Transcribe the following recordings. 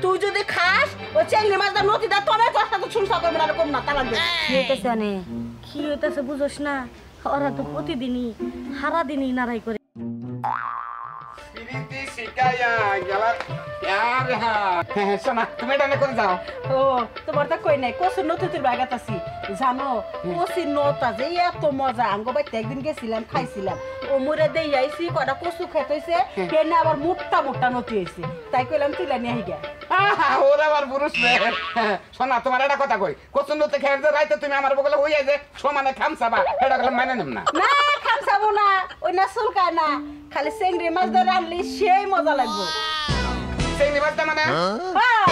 তুই যদি খাস ওই চিংড়ি মাছটা নদীটা তবে তোর সাথে সংসার করবে না কম না তালাক দে কি হইতেছে অনে কি হইতেছে বুঝোস না ওরা তো প্রতিদিনই সারাদিনই নারাই করে তুমি এটা করে যাও ও তোমার তো কই নাই কসুর নতুতির বাগাত আছি জানো কসির নতা যে এত মজা আঙ্গ বাইতে একদিন গেছিলাম খাইছিলাম ও মুরে দেই আইছি কটা কসু খাইতেছে কেনে আবার মোটা মোটা নতি হইছে তাই কইলাম তুইলা নিয়ে আইগা ওরা আবার পুরুষ শোনা তোমার একটা কথা কই কচুর নতে খেয়ে রাইতে তুমি আমার বগলে হইয়া যে সমানে খামসাবা এটা গেলে মানে নেব না না খামসাবো না ওই না সুলকায় না খালি চিংড়ি মাছ ধরে রানলি সেই মজা লাগবে চিংড়ি মাছটা মানে হ্যাঁ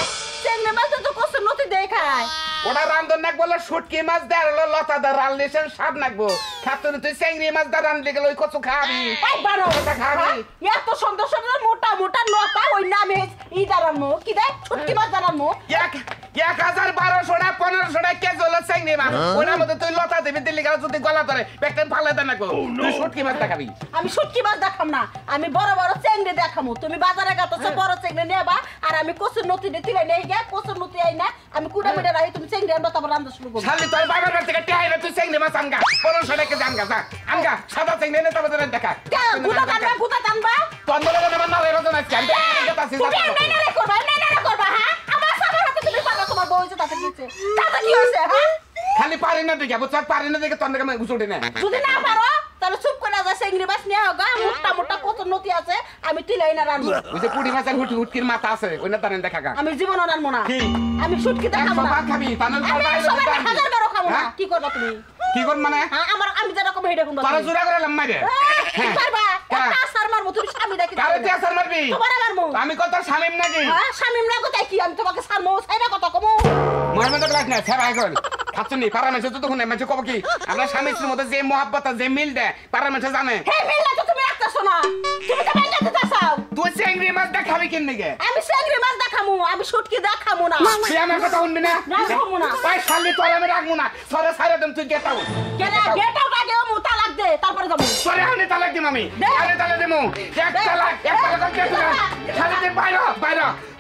চিংড়ি মাছ তো কসুর নতি দেই খায় ওটা রান্ধন নাক বলে শুটকি মাছ দে আর লতা দা রানলি সে স্বাদ নাকবো খাতুন তুই চিংড়ি মাছ দা রানলি গেলে ওই কচু খাবি এই বারো কথা খাবি এত সুন্দর সুন্দর মোটা মোটা লতা ওই নামে ই দাঁড়ানো কি দেয় শুটকি মাছ দাঁড়ানো 1200 1500 কেজি হলো চিংড়ি মাছ ওনার মধ্যে তুই লতা দিবি দিল্লি গেলে যদি গলা ধরে পেটে ফালে দেন নাকবো তুই শুটকি মাছ দেখাবি আমি শুটকি মাছ দেখাম না আমি বড় বড় চিংড়ি দেখামু তুমি বাজারে গেছো বড় চিংড়ি নেবা আর আমি কচুর নতি দিলে নেই গে কচুর নতি আই না আমি কুড়া মিটা রাখি তুমি চিংড়ি আনবা তারপর রান্না শুরু করব শালি তোর বাবার বাড়ি থেকে টিহাইলে তুই চিংড়ি মাছ আনগা 1500 টাকা জানগা যা আনগা সাদা চিংড়ি নে তারপর দেখা গুতা টানবা তন্দলে না না রে রতন আজকে আমি গেতাছি তুমি না করবা হ্যাঁ আমার সামনে হাতে তুমি পারবা তোমার বউ হইছে তাতে কি হইছে হ্যাঁ খালি পারি না দেখে বুঝছ পারি না দেখে তন্দকে আমি ঘুষুটে না যদি না পারো তাহলে চুপ করে যা চিংড়ি মাছ নিয়ে হোগা মোটা মোটা কচুর নতি আছে আমি তুলাই না রান্না ওই যে পুঁটি মাছের হুটকির মাথা আছে ওই না তারেন দেখা গা আমি জীবনও রান্না না আমি শুটকি দেখাবো না খাবি তাহলে হাজার বারো খাবো না কি করবা তুমি কি কর মানে আমি যেরকম হেডে কোন তারা জোড়া করে লাম মাইরে পারবা আসার মারবো তুমি স্বামী দেখি কারে তুই আসার মারবি তোমারে মারবো আমি কত শামিম নাকি হ্যাঁ শামিম না কোথায় কি আমি তোমাকে সারমো সাইরা কথা কমু মোহাম্মদ ক্লাস না ছাড়াই কর খাচ্ছনি পারামেছে তো তখন মেছে কব কি আমরা স্বামী স্ত্রীর মধ্যে যে মহব্বত যে মিল দেয় পারামেছে জানে হে মিল না তো তুমি রাখতাছো না তুমি তো বাইরে যেতে চাও তুই চিংড়ি মাছ দেখাবি কেন নাকি আমি চিংড়ি মাছ দেখামু আমি শুটকি দেখামু না তুই আমার কথা শুনবি না রাখবো না ওই শালি তোর আমি রাখবো না সরে সাইরা দেন তুই গেটাও গেটাও আগে ও তালাক দে তারপরে যাবো সরে আমি তালাক দিম আমি আরে তালাক দিমু এক তালাক খালি দে বাইরে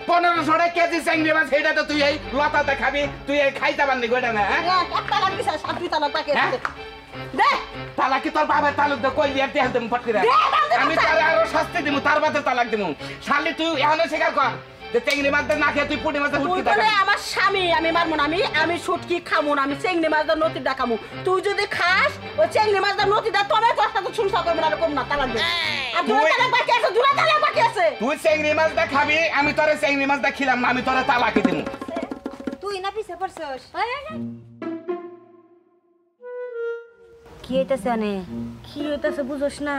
1500 কেজি চিংড়ি মাছ সেইটা তো তুই এই লতা দেখাবি তুই এই খাইতে পারলি গোটা না এক তালাক দিছ সাত তালাক বাকি আছে দে তালাক কি তোর বাবার তালুক দে কই দিয়ে দেন ফটকি দে আমি তারে আরো শাস্তি দিমু তার বাদে তালাক দিমু শালি তুই এখনো স্বীকার কর যে চিংড়ি মাছ না খেয়ে তুই পুঁটি মাছ হুটকি দেখাবি তুই আমার স্বামী আমি মারমু না আমি শুটকি খামু না আমি চিংড়ি মাছ দা নতি দেখামু তুই যদি খাস ওই চিংড়ি মাছ দা নতি দা তবে তোর সাথে সংসার করবে না কম না তালাক দে আর দুটো তালাক বাকি আছে দুটো তালাক বাকি আছে তুই চিংড়ি মাছ দা খাবি আমি তোরে চিংড়ি মাছ দা খিলাম না আমি তোরে তালাক দিমু তুই না পিছে পড়ছস কি হইতেছে অনে কি হইতেছে বুঝোস না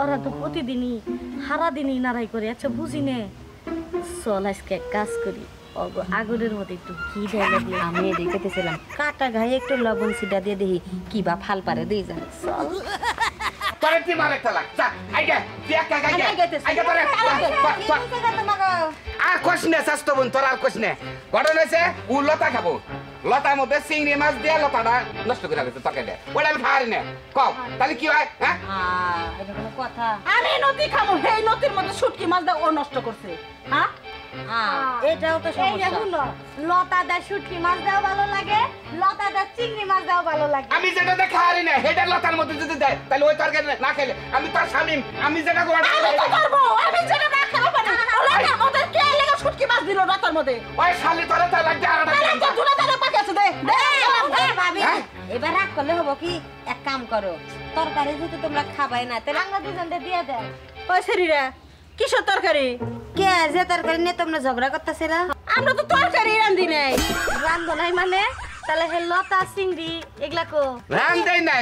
ওরা তো প্রতিদিনই সারাদিনই নারাই করে আচ্ছা বুঝি নে চল আজকে কাজ করি আগুনের মধ্যে একটু ঘি ঢেলে দিয়ে আমি এদিকে দেখতেছিলাম কাটা গায়ে একটু লবণ সিটা দিয়ে দেখি কি বা ফাল পারে দিয়ে যান চল তোরে কি মারে তালাক যা আইগা তুই একা আইগা তোরে আর কোশনে সাস্তো বন তোর আর কোশনে ঘটনা হইছে ও লতা খাবো লতার মধ্যে চিংড়ি মাছ দিয়ে লতাটা নষ্ট করে গেছে তোকে দে ওটা আমি খাওয়ারি না কও তাহলে কি হয় হ্যাঁ এটা কোনো কথা আমি নদী খামু এই নদীর মধ্যে শুটকি মাছ দা ও নষ্ট করছে হ্যাঁ এটাও তো সমস্যা লতা দা শুটকি মাছ দাও ভালো লাগে লতা দা চিংড়ি মাছ দাও ভালো লাগে আমি যেটা খাওয়ারি না হেটা লতার মধ্যে যদি দেয় তাহলে ওই তরকারি না খেলে আমি তোর স্বামী আমি যেটা করবো আমি যেটা না খাবো না লতার মধ্যে কে লাগা শুটকি মাছ দিল লতার মধ্যে ওই শালি তোরে তালাক দে আরেকটা দুটো তালাক বাকি আছে দে ভাবি এবার রাগ করলে হবো কি এক কাম করো তরকারি যেহেতু তোমরা খাবাই না তাহলে আমরা দুজনকে দিয়ে দেয় ওই শরীরে কিসের তরকারি কে যে তরকারি নিয়ে তোমরা ঝগড়া করতেছিলা আমরা তো তরকারি রান্ধি নাই রান্ধো নাই মানে তাহলে হে লতা চিংড়ি এগুলা কো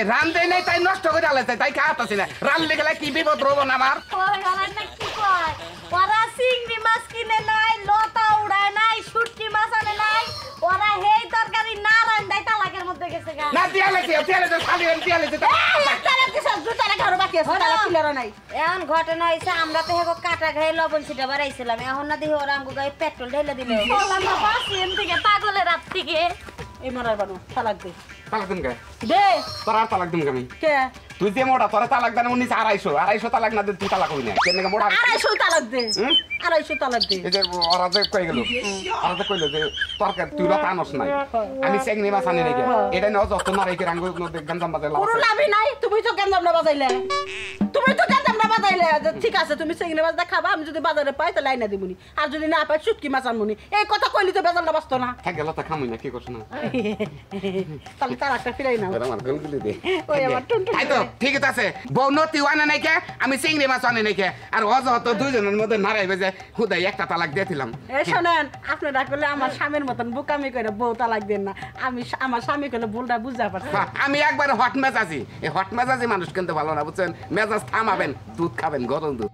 রান্ধেই নাই তাই নষ্ট করে আলাইছে তাই খাওয়াতাছি না রান্ধলে গেলে কি বিপদ রব না আমার ওই আমার না কি কয় ওরা চিংড়ি মাছ কিনে নাই লতা উড়ায় নাই শুটকি মাছ আনে নাই ওরা হেই তরকারি না রান্ধাই তালাকের মধ্যে গেছে গা না তিয়ালেছে খালি তিয়ালেছে তালাক দিছ দুটো ঘর বাকি আছে তালাক কিলার নাই এখন ঘটনা হইছে আমরা তো হেগো কাটা গায়ে লবণ ছিটা বাড়াইছিলাম এখন না দেখি ওরা আমগো গায়ে পেট্রোল ঢেলে দিল বললাম না বাসি এম থেকে পাগলের রাত থেকে এই মারার বানো তালাক দে তালাক দিন কে দে তোর আর তালাক দিন আমি কে তুই যে মোটা তোরা তালাক দেন 1900 তালাক না তুই তালাক হই না কেন মোটা 250 তালাক দে 250 তালাক দে এই যে ওরা যে কই গেল ওরা যে কইলো যে তরকার তুই লতা আনস নাই আমি চেংনি মাছ আনি নাই এটা না যত না রেখে রাঙ্গ গঞ্জাম বাজার কোনো লাভই নাই তুমি তো গঞ্জাম না বাজাইলে ঠিক আছে তুমি চিংড়ি মাছ খাবা আমি যদি বাজারে পাই তাহলে আইনা দিবনি আর যদি না পাই শুটকি মাছ আনবনি এই কথা কইলি তো বেজালটা বাঁচতো না হ্যাঁ গেল তা খামুই না কি করছ না তাহলে তার একটা ফিরাই নাও আমার গলগুলি দে ওই আমার টুনটুন তাই তো ঠিক আছে বউ নতি আনে নাই কে আমি চিংড়ি মাছ আনি নাই কে আর অযথা দুইজনের মধ্যে নারাইবে যে হুদাই একটা তালাক দিয়েছিলাম এই শোনেন আপনারা করলে আমার স্বামীর মতন বোকামি করে বউ তালাক দেন না আমি আমার স্বামী করলে ভুলটা বুঝতে পারছি আমি একবার হট মেজাজি এই হট মেজাজি মানুষ কিন্তু ভালো না বুঝছেন মেজাজ থামাবেন দুধ খাবেন গরম দুধ